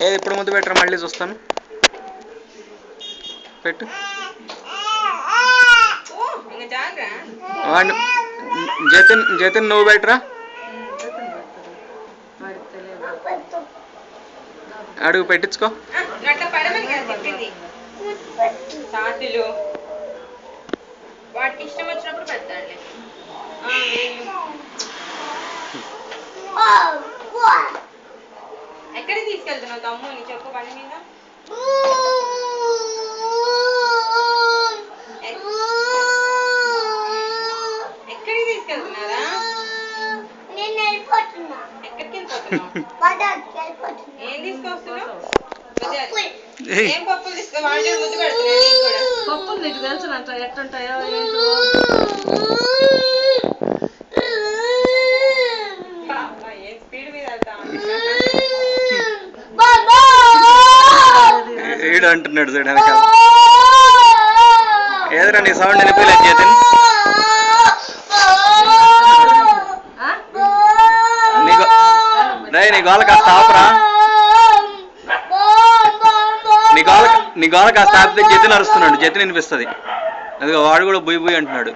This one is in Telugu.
ఏది ఇప్పుడు ముద్దు పెట్టరా మళ్ళీ చూస్తాను పెట్టు వాడిని జతిన్ జతిన్ నువ్వు పెట్టరా అడుగు పెట్టించుకో వాటికి ఇష్టం వచ్చినప్పుడు పెడతాడులే ఎక్కడికి తీసుకెళ్తున్నావు తమ్ముని చెప్పు పని మీద ఎక్కడికి తీసుకెళ్తున్నారా ఎక్కడికి వెళ్ళిపోతున్నావు ఏం తీసుకొస్తున్నావు ఏం పప్పులు తీసుకో వాళ్ళు ముద్దు పెడుతున్నా పప్పులు నీకు తెలుసునంట ఎట్టుంటాయో ఏంటో ఏం స్పీడ్ మీద వెళ్తా ఏడు అంటున్నాడు చూడ ఏదరా నీ సౌండ్ వెళ్ళిపోయలేదు జతిన్ నీ గోల కాస్త ఆపురా నీ గోల కాస్త ఆపితే జతిన్ అరుస్తున్నాడు జతిన్ వినిపిస్తుంది అదిగో వాడు కూడా బుయ్ బుయ్ అంటున్నాడు